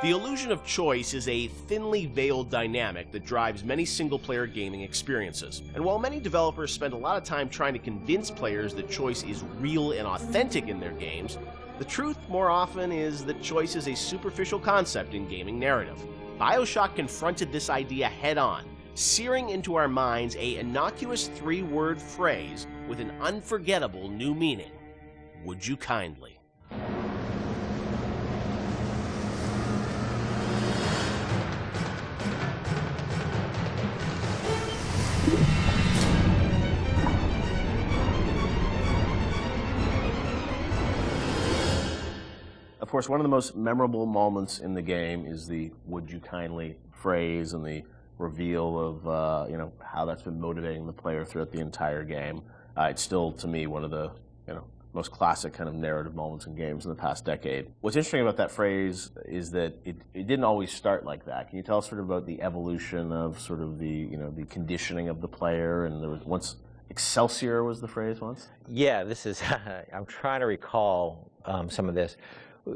The illusion of choice is a thinly veiled dynamic that drives many single-player gaming experiences. And while many developers spend a lot of time trying to convince players that choice is real and authentic in their games, the truth more often is that choice is a superficial concept in gaming narrative. BioShock confronted this idea head-on, searing into our minds a innocuous 3-word phrase with an unforgettable new meaning. Would you kindly? Of course, one of the most memorable moments in the game is the "would you kindly" phrase and the reveal of how that's been motivating the player throughout the entire game. It's still, to me, one of the most classic kind of narrative moments in games in the past decade. What's interesting about that phrase is that it didn't always start like that. Can you tell us sort of about the evolution of sort of the the conditioning of the player? And there was once Excelsior was the phrase once. Yeah, this is. I'm trying to recall some of this.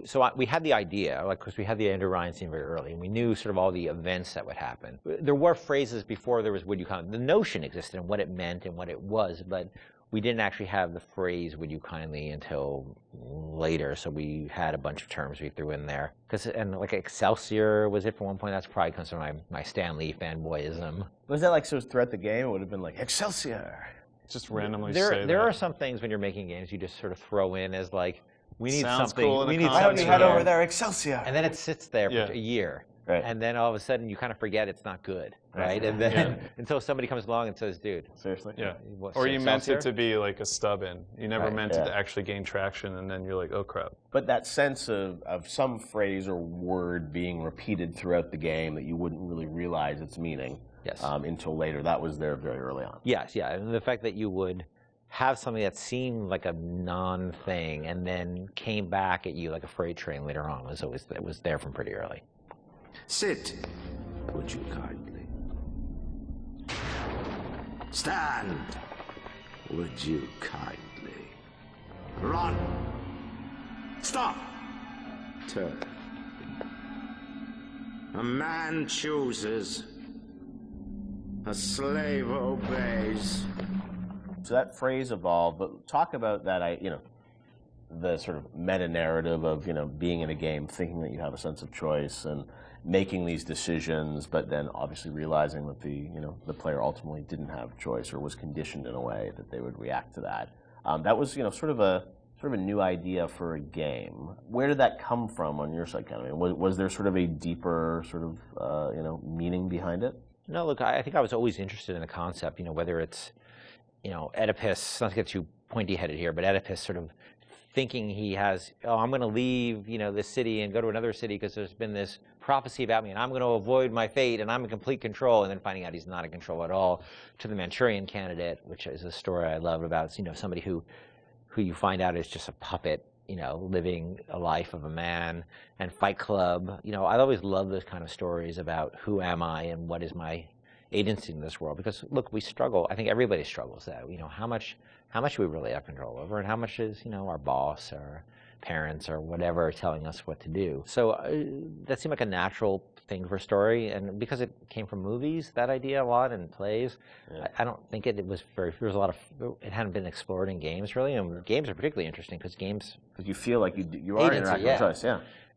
So we had the idea, because we had the Andrew Ryan scene very early, and we knew sort of all the events that would happen. There were phrases before there was "would you kindly." The notion existed and what it meant and what it was, but we didn't actually have the phrase "would you kindly" until later. So we had a bunch of terms we threw in there. And like Excelsior was it for one point. That's probably comes from my Stan Lee fanboyism. Was that like so throughout the game? It would have been like Excelsior. Just randomly There are some things when you're making games you just sort of throw in as like, we need Sounds something. Cool we need Why don't something. you head over there, Excelsior? And then it sits there for a year. Right. And then all of a sudden you kind of forget it's not good, right? And then until somebody comes along and says, "Dude, seriously." Yeah. Or you meant it to be like a stub in. You never meant it to actually gain traction, and then you're like, "Oh crap." But that sense of some phrase or word being repeated throughout the game that you wouldn't really realize its meaning until later, that was there very early on. Yes, yeah. And the fact that you would have something that seemed like a non-thing and then came back at you like a freight train later on it was there from pretty early. Sit, would you kindly? Stand, would you kindly? Run. Stop. Turn. A man chooses. A slave obeys. So that phrase evolved, but talk about that, the sort of meta-narrative of, being in a game, thinking that you have a sense of choice and making these decisions, but then obviously realizing that the player ultimately didn't have choice or was conditioned in a way that they would react to that. That was, sort of a new idea for a game. Where did that come from on your side, kind of? Was there sort of a deeper sort of, meaning behind it? No, look, I think I was always interested in the concept, whether it's, Oedipus, not to get too pointy-headed here, but Oedipus sort of thinking he has, I'm going to leave, this city and go to another city because there's been this prophecy about me and I'm going to avoid my fate and I'm in complete control, and then finding out he's not in control at all, to the Manchurian Candidate, which is a story I love about, somebody who you find out is just a puppet, living a life of a man, and Fight Club. I always love those kind of stories about who am I and what is my agency in this world, because look, we struggle. I think everybody struggles that. How much do we really have control over, and how much is our boss or parents or whatever telling us what to do. So that seemed like a natural thing for a story, and because it came from movies, that idea a lot, and plays, I don't think it was very. There was a lot of it hadn't been explored in games really, and games are particularly interesting because you feel like you are interacting with choice,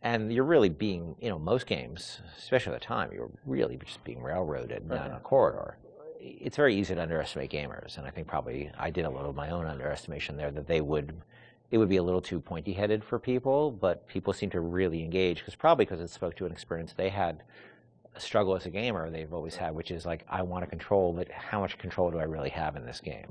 And you're really being, most games, especially at the time, you're really just being railroaded down a corridor. It's very easy to underestimate gamers, and I think probably I did a little of my own underestimation there, that it would be a little too pointy-headed for people, but people seem to really engage, because it spoke to an experience they had, a struggle as a gamer they've always had, which is like, I want to control, but how much control do I really have in this game?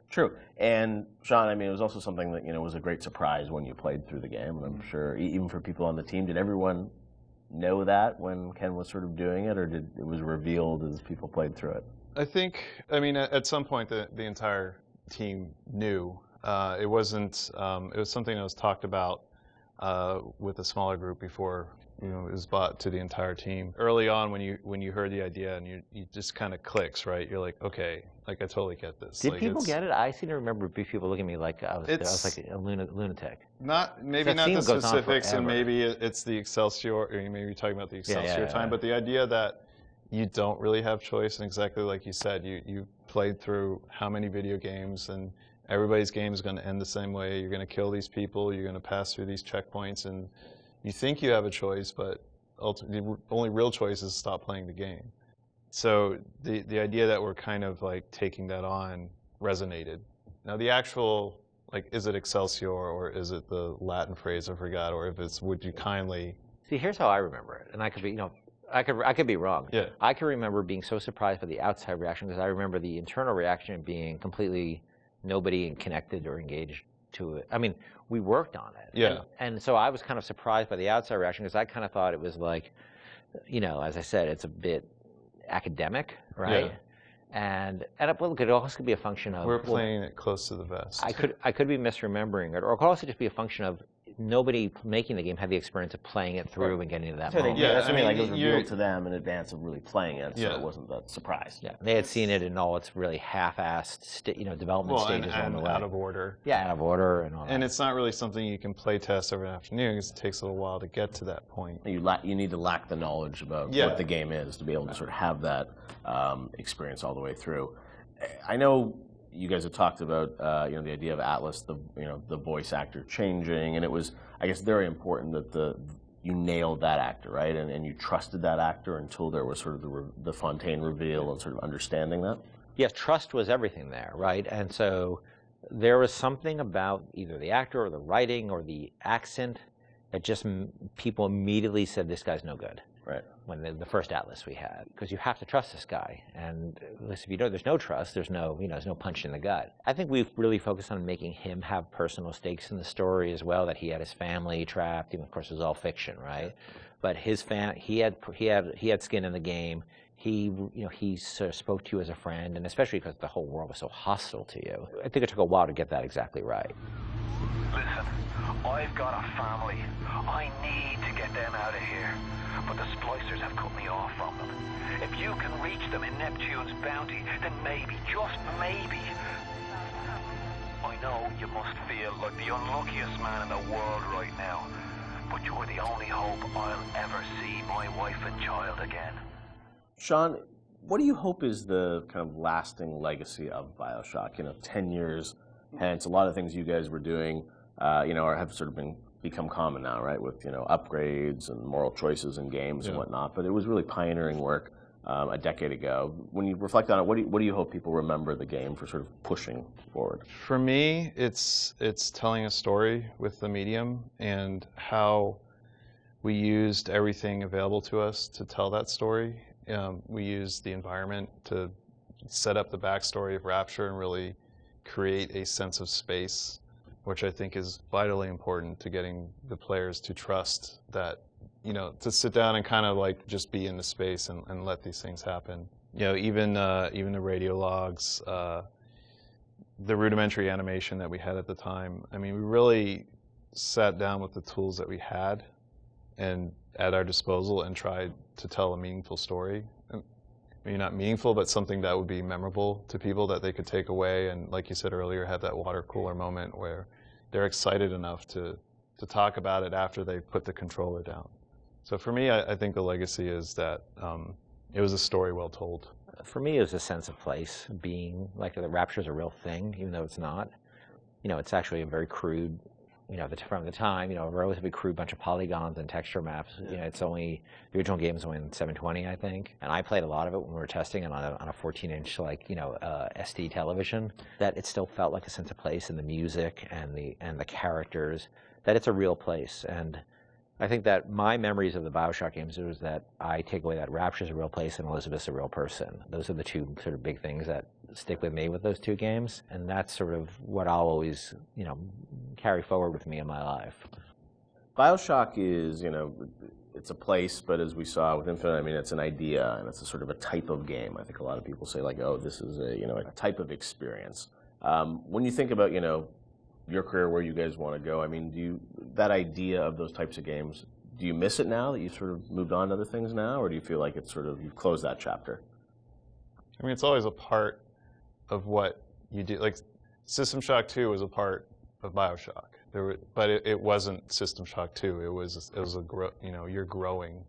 True. And Sean, it was also something that, was a great surprise when you played through the game. And I'm sure even for people on the team, did everyone know that when Ken was sort of doing it, or did it was revealed as people played through it? I think, at some point the entire team knew. It wasn't, it was something that was talked about with a smaller group before it was bought to the entire team. Early on, when you heard the idea and you just kind of clicks, right? You're like, okay, like I totally get this. Did people get it? I seem to remember people looking at me like I was like a lunatic. Maybe not the specifics, and maybe it's the Excelsior, or maybe you're talking about the Excelsior time, but the idea that you don't really have choice, and exactly like you said, you played through how many video games, and everybody's game is going to end the same way. You're going to kill these people, you're going to pass through these checkpoints, and you think you have a choice, but ultimately the only real choice is stop playing the game. So the idea that we're kind of like taking that on resonated. Now the actual, like, is it Excelsior, or is it the Latin phrase I forgot, or if it's would you kindly? See, here's how I remember it, and I could be, I could be wrong. Yeah. I can remember being so surprised by the outside reaction, because I remember the internal reaction being completely nobody connected or engaged to it. I mean, we worked on it. Yeah. And so I was kind of surprised by the outside reaction, because I kind of thought it was like, as I said, it's a bit academic, right? Yeah. And look, it also could be a function of we're playing it close to the vest. I could be misremembering it, or it could also just be a function of nobody making the game had the experience of playing it through and getting to that moment. Yeah, that's what I mean. Like, it was revealed to them in advance of really playing it, so it wasn't that surprise. Yeah, they had seen it in all its really half-assed, development stages along the way. Out of order. Yeah, out of order and all that. And it's not really something you can play test over an afternoon, because it takes a little while to get to that point. You need to lack the knowledge about what the game is to be able to sort of have that experience all the way through. I know you guys have talked about the idea of Atlas, the voice actor changing, and it was, I guess, very important that you nailed that actor, right? And you trusted that actor until there was sort of the Fontaine reveal and sort of understanding that. Yes, trust was everything there, right? And so there was something about either the actor or the writing or the accent that just people immediately said, this guy's no good. Right. When the first Atlas we had, because you have to trust this guy, and if you don't, there's no trust. There's no, there's no punch in the gut. I think we've really focused on making him have personal stakes in the story as well. That he had his family trapped. Of course, it was all fiction, right? But he had skin in the game. He sort of spoke to you as a friend, and especially because the whole world was so hostile to you. I think it took a while to get that exactly right. Listen, I've got a family. I need to get them out of here. But the splicers have cut me off from them. If you can reach them in Neptune's bounty, then maybe, just maybe. I know you must feel like the unluckiest man in the world right now, but you're the only hope I'll ever see my wife and child again. Sean, what do you hope is the kind of lasting legacy of BioShock? 10 years hence, a lot of things you guys were doing, have sort of become common now, right? With upgrades and moral choices in games and whatnot. But it was really pioneering work a decade ago. When you reflect on it, what do you hope people remember the game for sort of pushing forward? For me, it's telling a story with the medium and how we used everything available to us to tell that story. We used the environment to set up the backstory of Rapture and really create a sense of space, which I think is vitally important to getting the players to trust that, to sit down and kind of like just be in the space and let these things happen. Even the radio logs, the rudimentary animation that we had at the time. I mean, we really sat down with the tools that we had and at our disposal and tried to tell a meaningful story. Maybe not meaningful, but something that would be memorable to people that they could take away and, like you said earlier, have that water cooler moment where they're excited enough to talk about it after they put the controller down. So for me, I think the legacy is that it was a story well told. For me, it was a sense of place, being like the Rapture is a real thing, even though it's not. It's actually a very crude, from the time, a relatively crude bunch of polygons and texture maps. It's only, the original game is only in 720, I think. And I played a lot of it when we were testing it on a 14-inch, SD television. That it still felt like a sense of place in the music and the characters, that it's a real place. And I think that my memories of the BioShock games was that I take away that Rapture's a real place and Elizabeth's a real person. Those are the two sort of big things that stick with me with those two games, and that's sort of what I'll always, carry forward with me in my life. BioShock is, it's a place, but as we saw with Infinite, I mean, it's an idea, and it's a sort of a type of game. I think a lot of people say, like, oh, this is a type of experience. When you think about, your career where you guys want to go. I mean, that idea of those types of games, do you miss it now that you've sort of moved on to other things now, or do you feel like it's sort of, you've closed that chapter? I mean, it's always a part of what you do. Like, System Shock 2 was a part of BioShock. But it wasn't System Shock 2. It was you're growing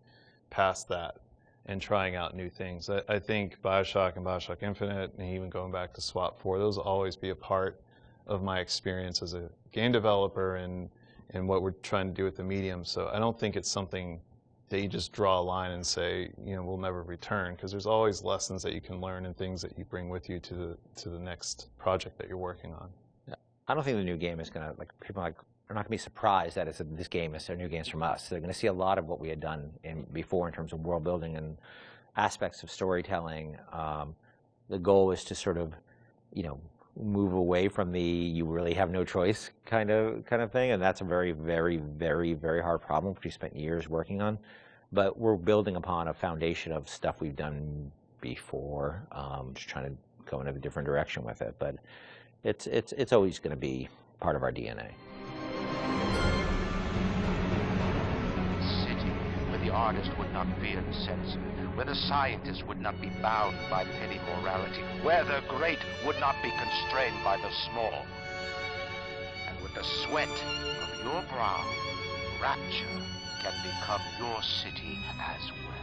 past that and trying out new things. I think BioShock and BioShock Infinite, and even going back to SWAT 4, those will always be a part of my experience as a game developer and what we're trying to do with the medium. So I don't think it's something that you just draw a line and say, we'll never return, because there's always lessons that you can learn and things that you bring with you to the next project that you're working on. Yeah. I don't think the new game is going to, people are not going to be surprised that this game is new games from us. They're going to see a lot of what we had done before in terms of world building and aspects of storytelling. The goal is to sort of, move away from the you really have no choice kind of thing, and that's a very, very, very, very hard problem which we spent years working on. But we're building upon a foundation of stuff we've done before, just trying to go in a different direction with it. But it's always going to be part of our DNA. City where the artist would not fear the censor, where the scientist would not be bound by petty morality, where the great would not be constrained by the small. And with the sweat of your brow, rapture can become your city as well.